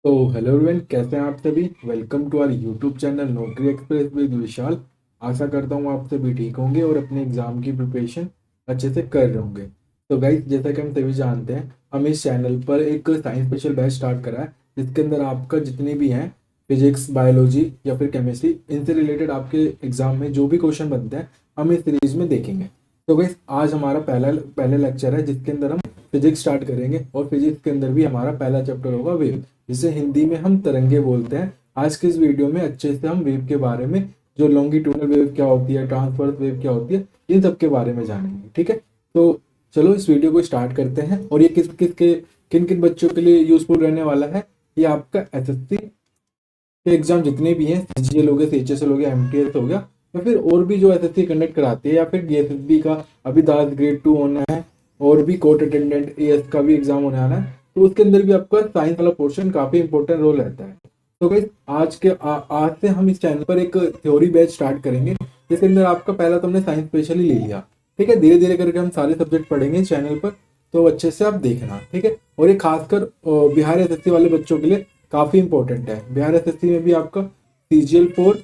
तो hello everyone, कैसे हैं आप सभी। Welcome to our YouTube channel Naukri Express with Vishal. आशा करता हूँ आप सभी ठीक होंगे और अपने एग्जाम की प्रिपरेशन अच्छे से कर रहे होंगे। तो गाइस, जैसा कि हम सभी जानते हैं, हम इस चैनल पर एक साइंस स्पेशल बैच स्टार्ट करा है, जिसके अंदर आपका जितने भी हैं फिजिक्स, बायोलॉजी या फिर केमिस्ट्री, इनसे रिलेटेड आपके एग्जाम में जो भी क्वेश्चन बनते हैं हम इस सीरीज में देखेंगे। तो गाइस, आज हमारा पहला लेक्चर है, जिसके अंदर हम फिजिक्स स्टार्ट करेंगे और फिजिक्स के अंदर भी हमारा पहला चैप्टर होगा वेव, जिसे हिंदी में हम तरंगे बोलते हैं। आज के इस वीडियो में अच्छे से हम वेव के बारे में, जो लॉन्गिट्यूडनल वेव क्या होती है, ट्रांसवर्स वेव क्या होती है, इन सब के बारे में जानेंगे। ठीक है, तो चलो इस वीडियो को स्टार्ट करते हैं। और ये किन किन बच्चों के लिए यूजफुल रहने वाला है। ये आपका एसएससी के एग्जाम जितने भी हैं, सीजीएल हो गया, सीएचएसएल हो गया, एमटीएस हो गया, या फिर और भी जो एसएससी कंडक्ट कराती है, या फिर डीएसएसबी का अभी दास ग्रेड 2 होना है, और भी कोर्ट अटेंडेंट एएस का भी एग्जाम होने आना है। तो उसके अंदर भी आपका साइंस वाला पोर्शन काफी इंपॉर्टेंट रोल रहता है। तो गाइस, आज से हम इस चैनल पर एक थ्योरी बैच स्टार्ट करेंगे, जिसके अंदर आपका पहला तो हमने साइंस स्पेशली ले लिया। ठीक है, धीरे धीरे करके हम सारे सब्जेक्ट पढ़ेंगे इस चैनल पर। तो अच्छे से आप देखना, ठीक है। और ये खासकर बिहार एसएससी वाले बच्चों के लिए काफी इंपॉर्टेंट है। बिहार एसएससी में भी आपका सीजीएल 4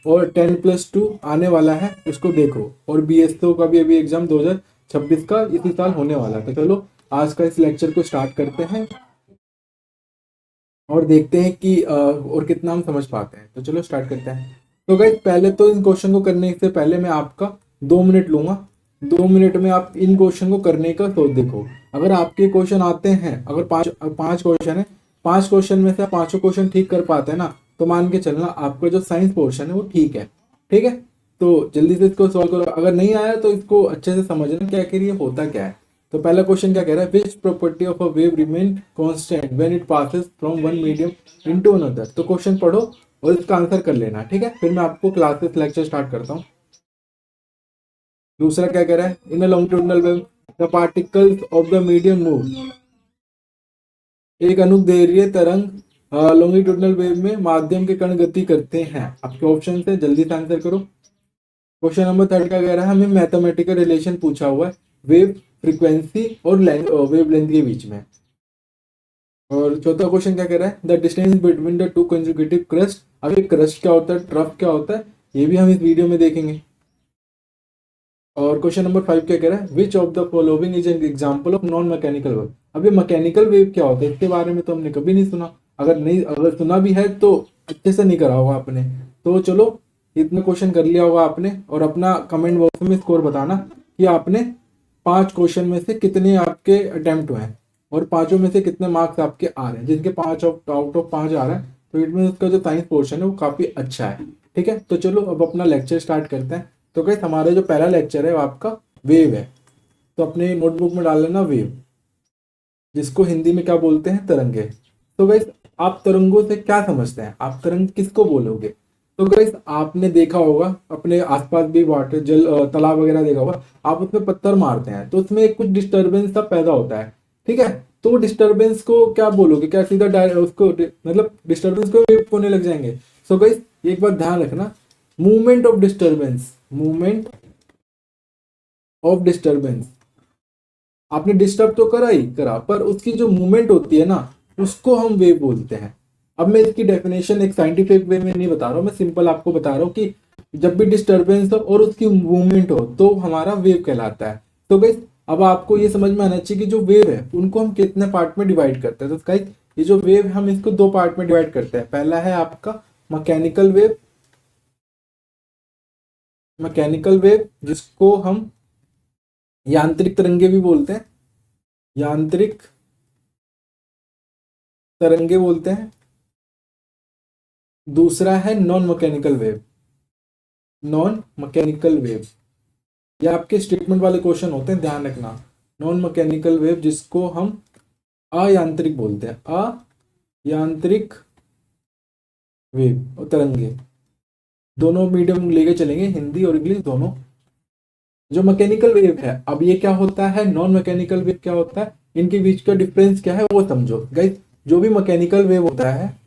और 10+2 आने वाला है, उसको देखो। और बीएसओ का भी अभी एग्जाम 2026 का इसी साल होने वाला है। तो चलो आज का इस लेक्चर को स्टार्ट करते हैं और देखते हैं कि और कितना हम समझ पाते हैं। तो चलो स्टार्ट करते हैं। तो गाइस, पहले तो इन क्वेश्चन को करने से पहले मैं आपका 2 मिनट लूंगा। 2 मिनट में आप इन क्वेश्चन को करने का सोच देखो। अगर आपके क्वेश्चन आते हैं, अगर पांच पांच क्वेश्चन है, 5 क्वेश्चन में से आप पांचों क्वेश्चन ठीक कर पाते हैं ना, तो मान के चलना आपका जो साइंस पोर्शन है वो ठीक है। ठीक है, तो जल्दी से इसको सॉल्व करो। अगर नहीं आया तो इसको अच्छे से समझना क्या आखिर ये होता क्या है। तो पहला क्वेश्चन क्या कह रहा है, which property of a wave remain constant when it passes from one medium into another. तो क्वेश्चन पढ़ो और इसका आंसर कर लेना। ठीक है, फिर मैं आपको क्लासेस लेक्चर स्टार्ट करता हूँ। दूसरा क्या कह रहा है, in a longitudinal wave the particles of the medium move. एक अनुदैर्घ्य तरंग लॉन्गिट्यूडिनल वेव में माध्यम के कण गति करते हैं। आपके ऑप्शन से जल्दी से आंसर करो। क्वेश्चन नंबर 3 का कह रहा है, हमें मैथमेटिकल रिलेशन पूछा हुआ है वेव फ्रीक्वेंसी और वेव लेंथ के बीच में। और चौथा क्वेश्चन क्या कह रहा है, the distance between the two consecutive crust. अब ये क्रस्ट क्या होता है, ट्रफ क्या होता है, ये भी हम इस वीडियो में देखेंगे। और क्वेश्चन नंबर 5 क्या कह रहा है, which of the following is an example of non mechanical wave. अब ये मैकेनिकल वेव क्या होता है, इसके बारे में तो हमने कभी नहीं सुना। अगर सुना भी है तो अच्छे से नहीं करा होगा आपने। तो चलो, इतना क्वेश्चन कर लिया होगा आपने, और अपना कमेंट बॉक्स में स्कोर बताना कि आपने 5 क्वेश्चन में से कितने आपके अटेम्प्ट हुए हैं और पांचों में से कितने मार्क्स आपके आ रहे हैं। जिनके 5 आउट ऑफ 5 आ रहा है, तो इट मीन उसका जो साइंस पोर्शन है वो काफी अच्छा है। ठीक है, तो चलो अब अपना लेक्चर स्टार्ट करते हैं। तो गाइस, हमारा जो पहला लेक्चर है वो आपका वेव है। तो अपने नोटबुक में डाल लेना वेव, जिसको हिंदी में क्या बोलते हैं, तरंगे। तो गाइस, आप तरंगों से क्या समझते हैं, आप तरंग किसको बोलोगे। तो गाइस, आपने देखा होगा अपने आसपास भी वाटर तालाब वगैरह देखा होगा, आप उसमें पत्थर मारते हैं तो उसमें कुछ डिस्टरबेंस सा पैदा होता है। ठीक है, तो डिस्टरबेंस को क्या बोलोगे, क्या सीधा उसको मतलब डिस्टरबेंस को वेव होने लग जाएंगे। सो गाइस, एक बात ध्यान रखना, movement of disturbance, movement of disturbance, आपने डिस्टर्ब तो करा ही करा, पर उसकी जो मूवमेंट होती है ना, उसको हम वेव बोलते हैं। अब मैं इसकी डेफिनेशन एक साइंटिफिक वे में नहीं बता रहा हूँ, मैं सिंपल आपको बता रहा हूँ कि जब भी डिस्टरबेंस हो और उसकी मूवमेंट हो तो हमारा वेव कहलाता है। तो गाइस, अब आपको ये समझ में आना चाहिए कि जो वेव है उनको हम कितने पार्ट में डिवाइड करते हैं। तो गाइस, ये जो वेव है हम इसको 2 पार्ट में डिवाइड करते हैं। पहला है आपका मैकेनिकल वेव, मैकेनिकल वेव जिसको हम यांत्रिक तरंगे भी बोलते हैं, यांत्रिक तरंगे बोलते हैं। दूसरा है non mechanical wave, non mechanical wave. ये आपके स्टेटमेंट वाले क्वेश्चन होते हैं, ध्यान रखना। नॉन मैकेनिकल वेव जिसको हम अयांत्रिक बोलते हैं, अयांत्रिक वेव और तरंगे, दोनों मीडियम लेके चलेंगे, हिंदी और इंग्लिश दोनों। जो मैकेनिकल वेव है, अब ये क्या होता है, नॉन मैकेनिकल वेव क्या होता है, इनके बीच का डिफरेंस क्या है वो समझो गाइस। जो भी मैकेनिकल वेव होता है,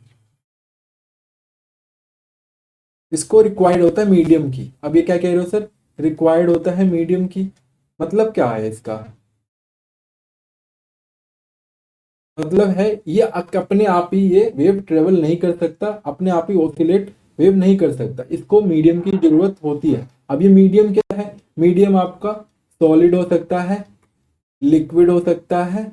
इसको रिक्वायर्ड होता है मीडियम की। अब ये क्या कह रहे हो सर, रिक्वायर्ड होता है मीडियम की, मतलब क्या है इसका। मतलब है ये अपने आप ही ये वेव ट्रेवल नहीं कर सकता, अपने आप ही ऑसिलेट वेव नहीं कर सकता, इसको मीडियम की जरूरत होती है। अब ये मीडियम क्या है? मीडियम आपका सॉलिड हो सकता है, लिक्विड हो सकता है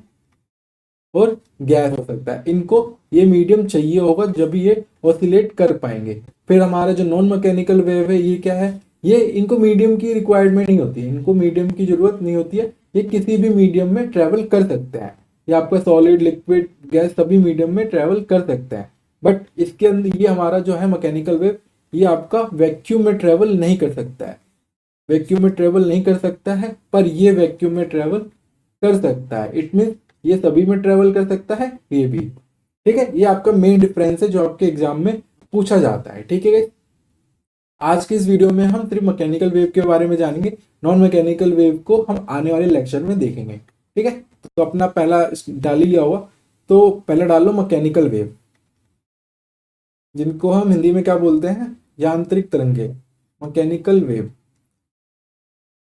और गैस हो सकता है। इनको ये मीडियम चाहिए होगा जब ये ऑसिलेट कर पाएंगे। फिर हमारा जो नॉन मैकेनिकल वेव है ये क्या है? ये इनको मीडियम की रिक्वायरमेंट नहीं होती है, इनको मीडियम की जरूरत नहीं होती है, ये किसी भी मीडियम में ट्रेवल कर सकते हैं। ये आपका सॉलिड, लिक्विड, गैस सभी मीडियम में ट्रेवल कर सकते हैं। बट इसके अंदर ये हमारा जो है मैकेनिकल वेव, ये आपका वैक्यूम में ट्रेवल नहीं कर सकता है, वैक्यूम में ट्रेवल नहीं कर सकता है, पर ये वैक्यूम में ट्रेवल कर सकता है। इट मीन ये सभी में ट्रेवल कर सकता है, ये भी। ठीक है, ये आपका मेन डिफरेंस है जो आपके एग्जाम में पूछा जाता है। ठीक है guys? आज की इस वीडियो में हम सिर्फ मैकेनिकल वेव के बारे में जानेंगे, नॉन मैकेनिकल वेव को हम आने वाले लेक्चर में देखेंगे। ठीक है, तो अपना पहला डाल ही लिया हुआ, तो पहला डाल लो मैकेनिकल वेव, जिनको हम हिंदी में क्या बोलते हैं? यांत्रिक तरंगे, मैकेनिकल वेव,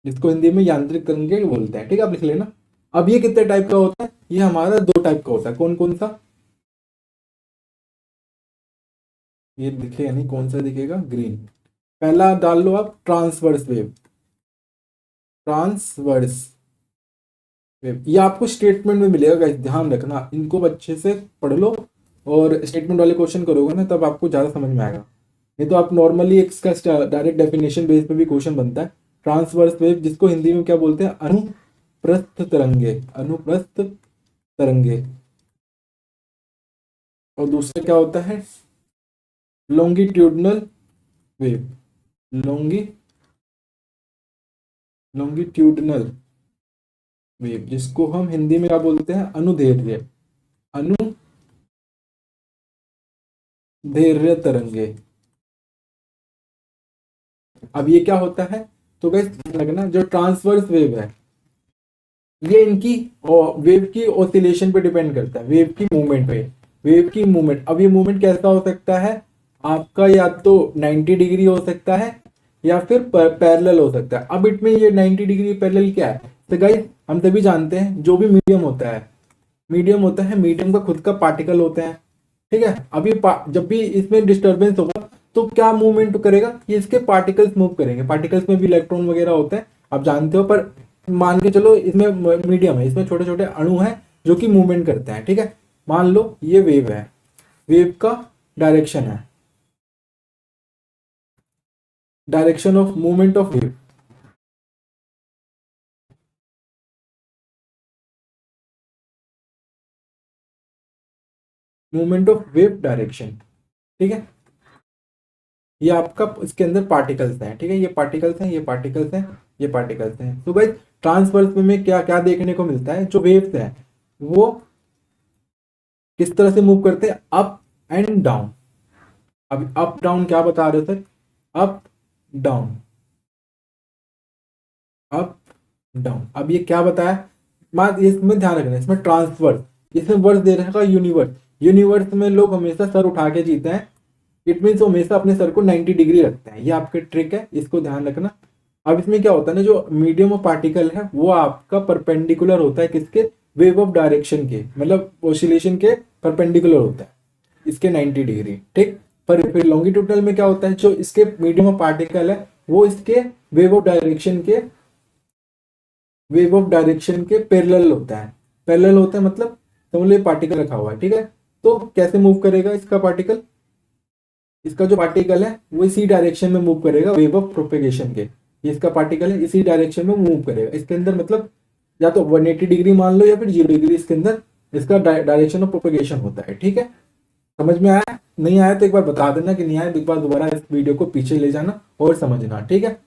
जिसको हिंदी में यांत्रिक तरंगे बोलते हैं। ठीक है, आप लिख लेना। अब ये कितने टाइप का होता है? ये हमारा दो टाइप का होता है। कौन कौन सा? ये दिखेगा नहीं, कौन सा दिखेगा? ग्रीन। पहला डाल लो आप, ट्रांसवर्स वेव। ट्रांसवर्स वेव ये आपको स्टेटमेंट में मिलेगा गाइस, ध्यान रखना, इनको अच्छे से पढ़ लो और स्टेटमेंट वाले क्वेश्चन करोगे ना तब आपको ज्यादा समझ में आएगा। नहीं तो आप नॉर्मली इसका डायरेक्ट डेफिनेशन बेस पे भी क्वेश्चन बनता है। ट्रांसवर्स वेव, जिसको हिंदी में क्या बोलते हैं? अनुप्रस्थ तरंगे, अनुप्रस्थ तरंगे। और दूसरा क्या होता है? लॉन्गिट्यूडनल वेव, लॉन्गिट्यूडनल वेव, जिसको हम हिंदी में क्या बोलते हैं? अनुदैर्ध्य, अनुदैर्ध्य तरंगे। अब ये क्या होता है? तो गाइस लगना, जो ट्रांसवर्स वेव है ये इनकी वेव की ऑसिलेशन पे डिपेंड करता है, वेव की मूवमेंट पे। वेव की मूवमेंट, अब ये मूवमेंट कैसा हो सकता है आपका? या तो 90 डिग्री हो सकता है या फिर पैरेलल हो सकता है। अब इसमें ये 90 डिग्री पैरेलल क्या है? तो गाइस हम सभी जानते हैं जो भी मीडियम होता है, मीडियम होता है, मीडियम का खुद का पार्टिकल होते हैं। ठीक है, अभी जब भी इसमें डिस्टरबेंस होगा तो क्या मूवमेंट करेगा? ये इसके पार्टिकल्स मूव करेंगे। पार्टिकल्स में भी इलेक्ट्रॉन वगैरह होते हैं, आप जानते हो, पर मान के चलो इसमें मीडियम है, इसमें छोटे छोटे अणु हैं जो कि मूवमेंट करते हैं। ठीक है, मान लो ये वेव है, वेव का डायरेक्शन है, direction of movement of wave, movement of wave direction. ठीक है, ये आपका इसके अंदर पार्टिकल्स हैं। ठीक है, ये पार्टिकल्स हैं, ये पार्टिकल्स हैं, ये पार्टिकल्स हैं। तो भाई ट्रांसवर्स में क्या क्या देखने को मिलता है? जो वेव्स हैं वो किस तरह से मूव करते हैं? Up and down. अब अप डाउन क्या बता रहे थे? Up down, up down. अब ये क्या बताया? बात इसमें ध्यान रखना, इसमें ट्रांसवर्स, इसमें वर्स दे रखा यूनिवर्स। यूनिवर्स में लोग हमेशा सर उठा के जीते हैं, इट मीन्स वो हमेशा अपने सर को 90 डिग्री रखते हैं। ये आपके ट्रिक है, इसको ध्यान रखना। अब इसमें क्या होता है ना, जो मीडियम ऑफ पार्टिकल है वो आपका परपेंडिकुलर होता है किसके? वेव ऑफ डायरेक्शन के, मतलब ऑसिलेशन के परपेंडिकुलर होता है इसके 90 डिग्री। ठीक, पर फिर लॉन्गिट्यूडनल में क्या होता है? जो इसके मीडियम ऑफ पार्टिकल है वो इसके वेव ऑफ डायरेक्शन के पैरेलल होता है। पैरेलल होता है मतलब समझ लो पार्टिकल रखा हुआ है। ठीक है, तो कैसे मूव करेगा इसका पार्टिकल? इसका जो पार्टिकल है वो इसी डायरेक्शन में मूव करेगा, वेव ऑफ प्रोपेगेशन के। ये इसका पार्टिकल है, इसी डायरेक्शन में मूव करेगा। इसके अंदर मतलब या तो 180 डिग्री मान लो या फिर 0 डिग्री इसके अंदर इसका डायरेक्शन ऑफ प्रोपेगेशन होता है। ठीक है, समझ में आया? नहीं आया तो एक बार बता देना कि नहीं आया, एक बार दोबारा इस वीडियो को पीछे ले जाना और समझना। ठीक है,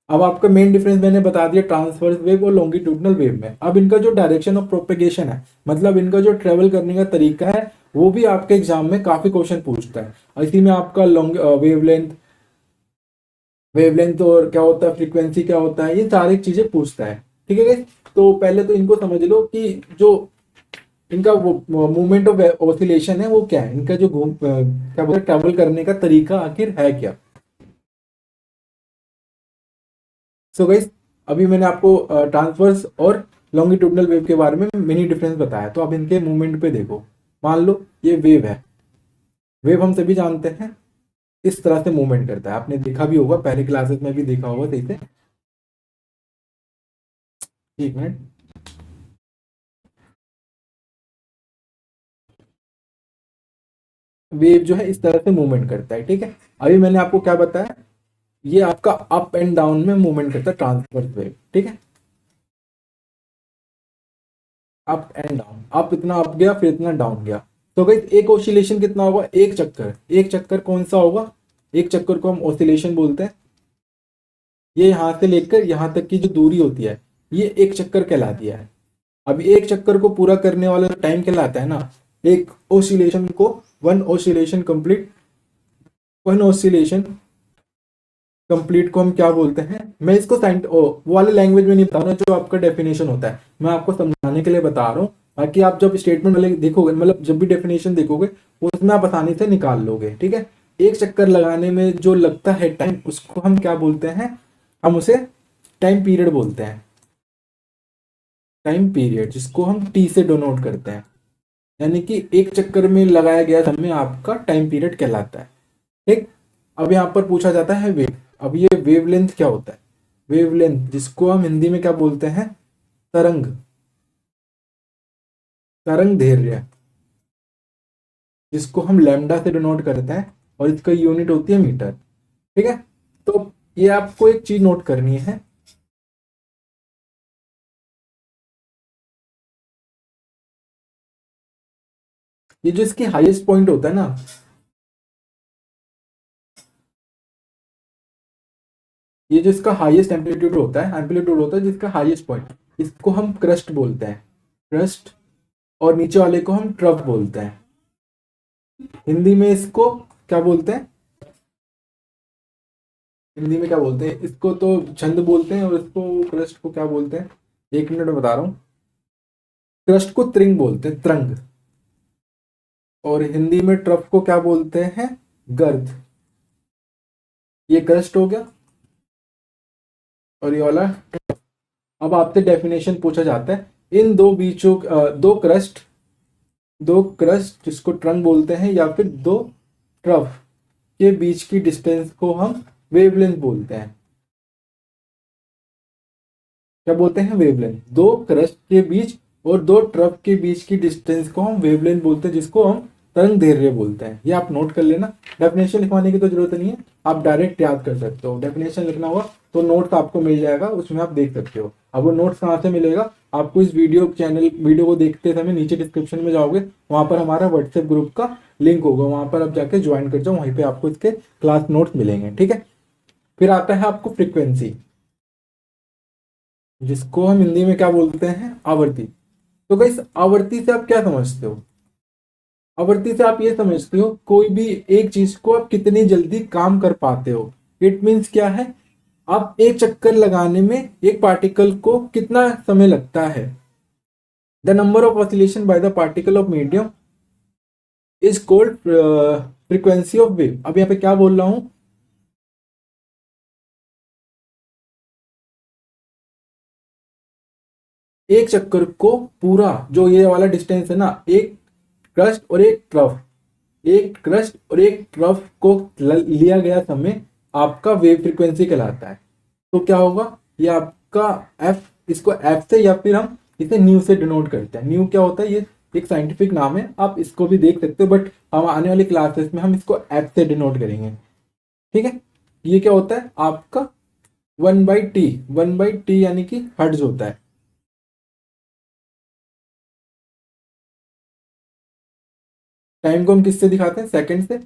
अब आपका मेन डिफरेंस मैंने बता दिया ट्रांसवर्स वेव और लॉन्गिट्यूडनल वेव में। अब इनका जो डायरेक्शन ऑफ प्रोपेगेशन है, मतलब इनका जो ट्रेवल करने का तरीका है, वो भी आपके एग्जाम में काफी क्वेश्चन पूछता है। और इसी में आपका लॉन्ग वेवलेंथ और क्या होता है, फ्रीक्वेंसी क्या होता है, ये सारी चीजें पूछता है। ठीक है guys? तो पहले तो इनको समझ लो कि जो इनका वो मूवमेंट ऑफ ऑसिलेशन है वो क्या है, इनका जो क्या बोलते हैं ट्रेवल करने का तरीका आखिर है क्या। सो गाइस, अभी मैंने आपको ट्रांसवर्स और लॉन्गिट्यूडनल वेव के बारे में मिनी डिफरेंस बताया। तो अब इनके मूवमेंट पे देखो, मान लो ये वेव है, वेव हम सभी जानते हैं इस तरह से मूवमेंट करता है, आपने देखा भी होगा, पहले क्लासेस में भी देखा होगा सही से। एक मिनट, वेव जो है इस तरह से मूवमेंट करता है, ठीक है। अभी मैंने आपको क्या बताया, ये आपका अप एंड डाउन में मूवमेंट करता है, ट्रांसवर्स वेव, ठीक है। अप एंड डाउन, अप इतना अप गया, फिर इतना डाउन गया। तो भाई एक ऑसिलेशन कितना होगा, एक चक्कर, एक चक्कर कौन सा होगा, एक चक्कर को हम ऑसिलेशन बोलते हैं। ये यहां से लेकर यहां तक की जो दूरी होती है, ये एक चक्कर कहलाती है। अब एक चक्कर को पूरा करने वाला टाइम कहलाता है ना, एक ऑसिलेशन को, one oscillation complete, one oscillation complete को हम क्या बोलते हैं। मैं इसको वो वाले लैंग्वेज में नहीं बता रहा जो आपका डेफिनेशन होता है, मैं आपको समझाने के लिए बता रहा हूँ, ताकि आप जब स्टेटमेंट वाले देखोगे, मतलब जब भी डेफिनेशन देखोगे, उसमें आप आसानी से निकाल लोगे, ठीक है। एक चक्कर लगाने में जो लगता है टाइम, उसको हम क्या बोलते हैं, हम उसे टाइम पीरियड बोलते हैं। टाइम पीरियड, जिसको हम टी से डोनोट करते हैं, यानी कि एक चक्कर में लगाया गया समय आपका टाइम पीरियड कहलाता है, ठीक। अब यहाँ पर पूछा जाता है वेव। अब ये वेवलेंथ क्या होता है, वेवलेंथ जिसको हम हिंदी में क्या बोलते हैं, तरंग, तरंग दैर्ध्य, जिसको हम लैम्डा से डिनोट करते हैं, और इसका यूनिट होती है मीटर, ठीक है। तो ये आपको एक चीज नोट करनी है, ये जो इसकी हाईएस्ट पॉइंट होता है ना, ये जो इसका हाईएस्ट एम्पलीट्यूड होता है, एम्पलीट्यूड होता है जिसका हाईएस्ट पॉइंट, इसको हम क्रस्ट बोलते हैं, क्रस्ट। और नीचे वाले को हम ट्रफ बोलते हैं। हिंदी में इसको क्या बोलते हैं, हिंदी में क्या बोलते हैं, इसको तो छंद बोलते हैं, और इसको क्रस्ट को क्या बोलते हैं, एक मिनट में बता रहा हूँ। क्रस्ट को त्रिंग बोलते हैं, त्रंग। और हिंदी में ट्रफ को क्या बोलते हैं, गर्द। ये क्रस्ट हो गया, और ये वाला। अब आपसे डेफिनेशन पूछा जाता है, इन दो बीचों दो क्रस्ट जिसको ट्रंक बोलते हैं, या फिर दो ट्रफ के बीच की डिस्टेंस को हम वेवलेंथ बोलते हैं। क्या बोलते हैं, वेवलेंथ। दो क्रस्ट के बीच और दो ट्रफ के बीच की डिस्टेंस को हम वेवलेंथ बोलते हैं, जिसको हम तरंग दैर्ध्य बोलते हैं। ये आप नोट कर लेना, डेफिनेशन लिखवाने की तो जरूरत नहीं है, आप डायरेक्ट याद कर सकते हो। डेफिनेशन लिखना होगा तो नोट्स आपको मिल जाएगा, उसमें आप देख सकते हो। अब वो नोट्स कहाँ से मिलेगा आपको, इस वीडियो को देखते समय नीचे डिस्क्रिप्शन में जाओगे, वहां पर हमारा व्हाट्सएप ग्रुप का लिंक होगा, वहां पर आप जाके ज्वाइन कर जाओ, वहीं पे आपको इसके क्लास नोट्स मिलेंगे, ठीक है। फिर आता है आपको फ्रीक्वेंसी, जिसको हम हिंदी में क्या बोलते हैं, आवृत्ति। तो गाइस आवृत्ति से आप क्या समझते हो, आवृत्ति से आप ये समझते हो कोई भी एक चीज को आप कितनी जल्दी काम कर पाते हो। इट मीन्स क्या है, आप एक चक्कर लगाने में एक पार्टिकल को कितना समय लगता है। The number of oscillation by the particle of medium is called frequency of wave. अब यहाँ पे क्या बोल रहा हूं, एक चक्कर को पूरा, जो ये वाला डिस्टेंस है ना, एक क्रस्ट और एक ट्रफ, एक क्रस्ट और एक ट्रफ को लिया गया समय आपका वेव फ्रीक्वेंसी कहलाता है। तो क्या होगा, ये आपका एफ, इसको एफ से या फिर हम इसे न्यू से डिनोट करते हैं। न्यू क्या होता है, ये एक साइंटिफिक नाम है, आप इसको भी देख सकते हो, बट हम आने वाली क्लासेस में हम इसको एफ से डिनोट करेंगे, ठीक है। ये क्या होता है आपका 1/t, 1/t यानी कि हर्ट्ज होता है। टाइम को हम किससे दिखाते हैं, सेकंड से।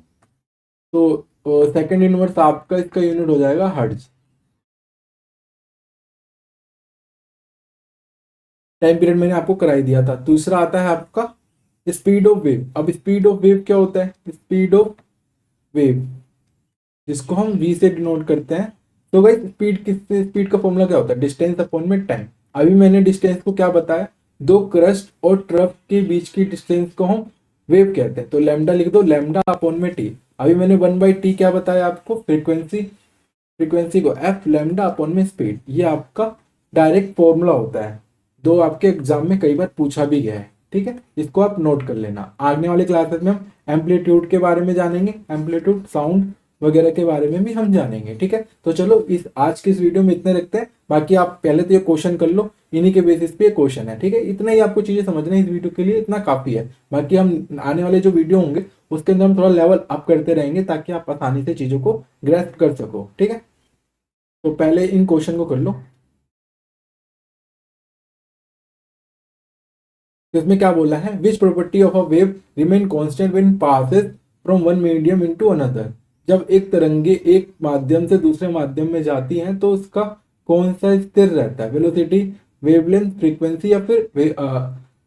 तो सेकंड इनवर्स आपका इसका यूनिट हो जाएगा हर्ट्ज। टाइम पीरियड मैंने आपको कराई दिया था। दूसरा आता है आपका स्पीड ऑफ वेव। अब स्पीड ऑफ वेव क्या होता है, स्पीड ऑफ वेव जिसको हम v से डिनोट करते हैं। तो भाई स्पीड किससे, स्पीड का फॉर्मूला क्या होता है, डिस्टेंस अपॉन में टाइम। अभी मैंने डिस्टेंस को क्या बताया, दो क्रस्ट और ट्रफ के बीच की डिस्टेंस को हम वेव कहते हैं। तो लैम्डा लिख दो, लैम्डा अपॉन में टी। अभी मैंने 1/t क्या बताया आपको, फ्रीक्वेंसी, फ्रीक्वेंसी को एफ लैम्डा अपॉन में स्पीड। ये आपका डायरेक्ट फॉर्मूला होता है, दो आपके एग्जाम में कई बार पूछा भी गया है, ठीक है, इसको आप नोट कर लेना। आने वाले क्लासेस में हम एम्पलीट्यूड के बारे में जानेंगे, एम्पलीट्यूड साउंड वगैरह के बारे में भी हम जानेंगे, ठीक है। तो चलो इस आज की इस वीडियो में इतने रखते हैं, बाकी आप पहले तो ये क्वेश्चन कर लो, इन्हीं के बेसिस पे क्वेश्चन है, ठीक है। इतना ही आपको चीजें समझना है इस वीडियो के लिए, इतना काफी है। बाकी हम आने वाले जो वीडियो होंगे उसके अंदर हम थोड़ा लेवल अप करते रहेंगे ताकि आप आसानी से चीजों को ग्रैस्प कर सको, ठीक है। तो पहले इन क्वेश्चन को कर लो। तो इसमें क्या बोला है, which property of a wave remain constant when passes from one medium into another. जब एक तरंगे एक माध्यम से दूसरे माध्यम में जाती हैं तो उसका कौन सा स्थिर रहता है, वेलोसिटी, वेवलेंथ, फ्रीक्वेंसी या फिर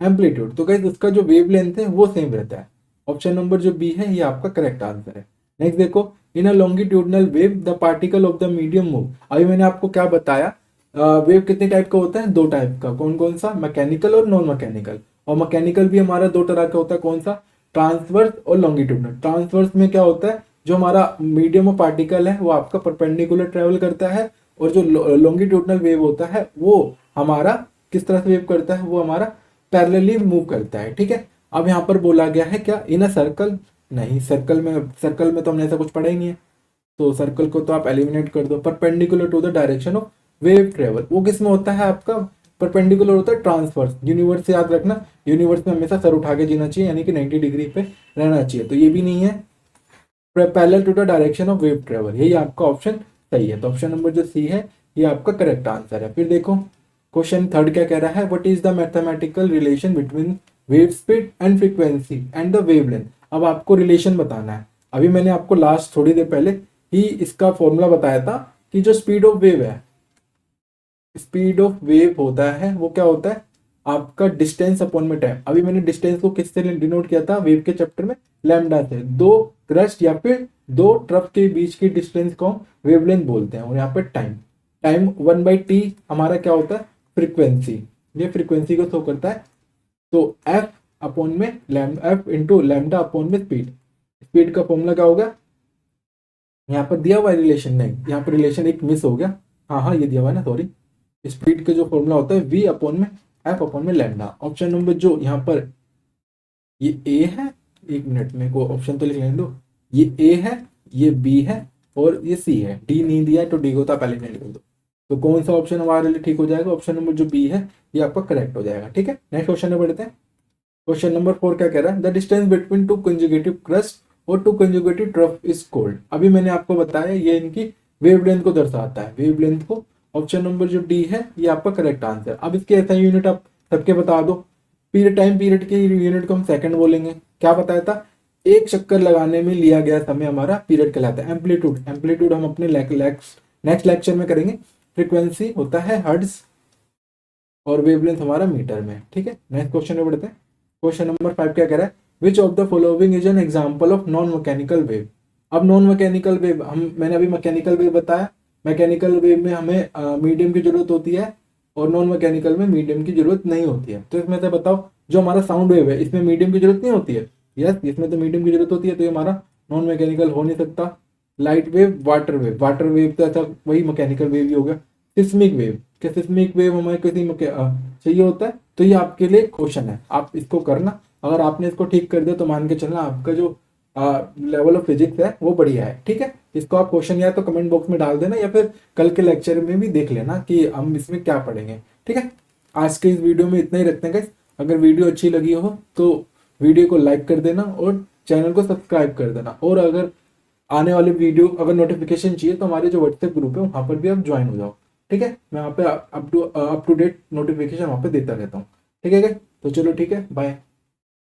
एम्पलीट्यूड। तो गाइस उसका जो वेवलेंथ है वो सेम रहता है। ऑप्शन नंबर जो बी है ये आपका करेक्ट आंसर है। नेक्स्ट देखो, in a longitudinal wave the particle of the medium move. अभी मैंने आपको क्या बताया, वेव कितने टाइप का होता है, दो टाइप का। कौन कौन सा, मैकेनिकल और नॉन मैकेनिकल। और मैकेनिकल भी हमारा दो तरह का होता है, कौन सा, ट्रांसवर्स और लॉन्गिट्यूडनल। ट्रांसवर्स में क्या होता है, जो हमारा मीडियम ऑफ पार्टिकल है वो आपका परपेंडिकुलर ट्रेवल करता है, और जो लॉन्गिट्यूडनल वेव होता है वो हमारा किस तरह से वेव करता है, वो हमारा पैरेलली मूव करता है, ठीक है। अब यहाँ पर बोला गया है क्या, इन अ सर्कल, नहीं, सर्कल में तो हमने ऐसा कुछ पढ़ा ही नहीं है, तो सर्कल को तो आप एलिमिनेट कर दो। Perpendicular to the direction of wave travel, वो किस में होता है आपका, परपेंडिकुलर होता है ट्रांसवर्स। यूनिवर्स से याद रखना, यूनिवर्स में हमेशा सर उठा के जीना चाहिए, यानी कि 90 डिग्री पे रहना चाहिए, तो ये भी नहीं है। Parallel to the direction of wave travel, यही आपका ऑप्शन सही है। तो ऑप्शन नंबर जो सी है ये आपका करेक्ट आंसर है। फिर देखो क्वेश्चन थर्ड क्या कह रहा है, what is the mathematical relation between wave speed and frequency and the wavelength. अब आपको रिलेशन बताना है। अभी मैंने आपको लास्ट थोड़ी देर पहले ही इसका फॉर्मूला बताया था कि जो स्पीड ऑफ वेव है, स्पीड ऑफ वेव होता है वो क्या होता है आपका डिस्टेंस अपॉन में टाइम। अभी मैंने डिस्टेंस को किससे डिनोट किया था वेव के चैप्टर में, लैम्डा से। दो क्रस्ट या फिर दो ट्रफ के बीच की डिस्टेंस को वेवलेंथ बोलते हैं, और यहाँ पे टाइम, टाइम 1/t हमारा क्या होता है, फ्रीक्वेंसी। ये फ्रीक्वेंसी को शो करता है। तो एफ अपॉन में एफ इंटू लैम्डा अपॉन में स्पीड। स्पीड का फॉर्मूला क्या होगा, यहाँ पर दिया हुआ है रिलेशन, नहीं यहाँ पर रिलेशन एक मिस हो गया, हाँ ये दिया हुआ है ना, सॉरी। स्पीड का जो फॉर्मूला होता है वी अपॉन में एफ अपॉन में लैम्डा। ऑप्शन नंबर जो यहाँ पर ये ए है, एक मिनट में को ऑप्शन तो लिख लेने दो, ये ए है, ये बी है और ये सी है। डी नहीं दिया है तो डी को तो पहले नहीं लिख दो। तो कौन सा ऑप्शन हमारे लिए ठीक हो जाएगा, ऑप्शन नंबर जो बी है ये आपका करेक्ट हो जाएगा, ठीक है। नेक्स्ट क्वेश्चन में बढ़ते हैं। क्वेश्चन नंबर 4 क्या कह रहा है, the distance between two conjugative crest और two conjugative trough is called. अभी मैंने आपको बताया ये इनकी वेवलेंथ को दर्शाता है, वेवलेंथ को। ऑप्शन नंबर जो डी है ये आपका करेक्ट आंसर। अब इसके ऐसा यूनिट आप सबके बता दो। पीरियड, टाइम पीरियड के यूनिट को हम सेकंड बोलेंगे। क्या बताया था, एक चक्कर लगाने में लिया गया समय हमारा पीरियड कहलाता है। एम्पलीट्यूड, एम्पलीट्यूड हम अपने नेक्स्ट लेक्चर में करेंगे। फ्रीक्वेंसी होता है हर्ट्ज और वेवलेंथ हमारा मीटर में, ठीक है। नेक्स्ट क्वेश्चन में बढ़ते हैं। क्वेश्चन नंबर 5 क्या कह रहा है, which of the following is an example of non mechanical wave. अब नॉन मैकेनिकल वेव, मैंने अभी मैकेनिकल वेव बताया, मैकेनिकल वेव में हमें मीडियम की जरूरत होती है और नॉन मैकेनिकल में मीडियम की जरूरत नहीं होती है। तो इसमें से बताओ, जो हमारा साउंड वेव है इसमें मीडियम की जरूरत नहीं होती है, यस, इसमें तो मीडियम की जरूरत होती है, तो ये हमारा नॉन मैकेनिकल हो नहीं सकता। Light wave, water wave, water wave तो ऐसा वही मैकेनिकल वेव ही हो गया। सिस्मिक वेव, क्या सिस्मिक वेव हमें किसी चाहिए होता है, तो ये आपके लिए क्वेश्चन है, आप इसको करना। अगर आपने इसको ठीक कर दिया तो मान के चलना आपका जो लेवल ऑफ फिजिक्स है वो बढ़िया है, ठीक है। इसको आप क्वेश्चन या तो कमेंट बॉक्स में डाल देना या फिर कल के लेक्चर में भी देख लेना कि हम इसमें क्या पढ़ेंगे, ठीक है। आज के इस वीडियो में इतना ही रखते हैं गाइस। अगर वीडियो अच्छी लगी हो तो वीडियो को लाइक कर देना और चैनल को सब्सक्राइब कर देना। और अगर आने वाले वीडियो अगर नोटिफिकेशन चाहिए तो हमारे जो व्हाट्सएप ग्रुप है वहां पर भी आप ज्वाइन हो जाओ, ठीक है। मैं वहाँ पे अप टू डेट नोटिफिकेशन वहाँ पे देता रहता हूँ, ठीक है। तो चलो ठीक है, बाय।